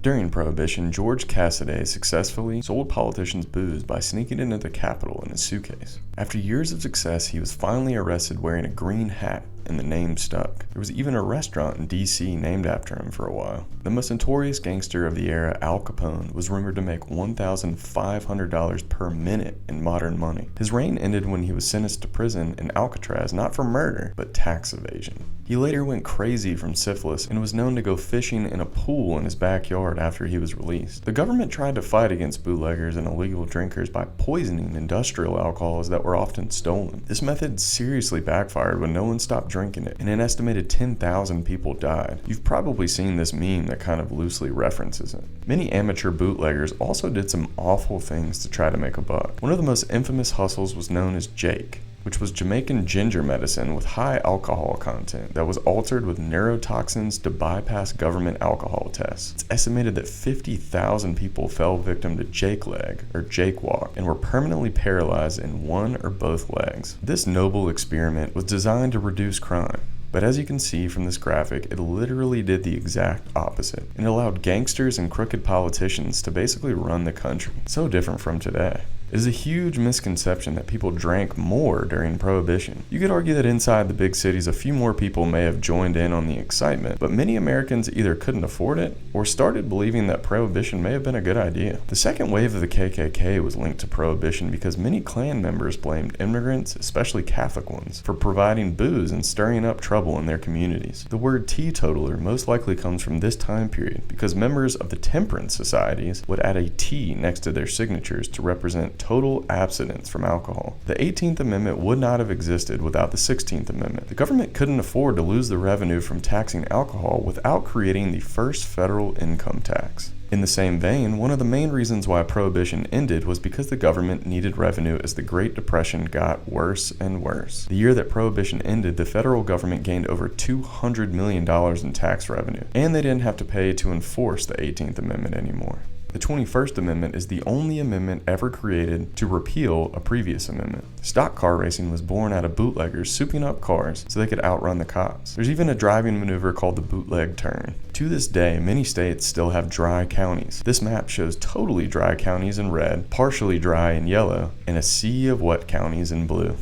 During Prohibition, George Cassaday successfully sold politicians booze by sneaking into the Capitol in his suitcase. After years of success, he was finally arrested wearing a green hat, and the name stuck. There was even a restaurant in DC named after him for a while. The most notorious gangster of the era, Al Capone, was rumored to make $1,500 per minute in modern money. His reign ended when he was sentenced to prison in Alcatraz, not for murder, but tax evasion. He later went crazy from syphilis and was known to go fishing in a pool in his backyard after he was released. The government tried to fight against bootleggers and illegal drinkers by poisoning industrial alcohols that were often stolen. This method seriously backfired when no one stopped drinking it, and an estimated 10,000 people died. You've probably seen this meme that kind of loosely references it. Many amateur bootleggers also did some awful things to try to make a buck. One of the most infamous hustles was known as Jake, which was Jamaican ginger medicine with high alcohol content that was altered with neurotoxins to bypass government alcohol tests. It's estimated that 50,000 people fell victim to Jake leg, or Jake walk, and were permanently paralyzed in one or both legs. This noble experiment was designed to reduce crime, but as you can see from this graphic, it literally did the exact opposite, and allowed gangsters and crooked politicians to basically run the country. So different from today. It is a huge misconception that people drank more during Prohibition. You could argue that inside the big cities a few more people may have joined in on the excitement, but many Americans either couldn't afford it or started believing that Prohibition may have been a good idea. The second wave of the KKK was linked to Prohibition because many Klan members blamed immigrants, especially Catholic ones, for providing booze and stirring up trouble in their communities. The word teetotaler most likely comes from this time period because members of the temperance societies would add a T next to their signatures to represent total abstinence from alcohol. The 18th Amendment would not have existed without the 16th Amendment. The government couldn't afford to lose the revenue from taxing alcohol without creating the first federal income tax. In the same vein, one of the main reasons why Prohibition ended was because the government needed revenue as the Great Depression got worse and worse. The year that Prohibition ended, the federal government gained over $200 million in tax revenue, and they didn't have to pay to enforce the 18th Amendment anymore. The 21st Amendment is the only amendment ever created to repeal a previous amendment. Stock car racing was born out of bootleggers souping up cars so they could outrun the cops. There's even a driving maneuver called the bootleg turn. To this day, many states still have dry counties. This map shows totally dry counties in red, partially dry in yellow, and a sea of wet counties in blue.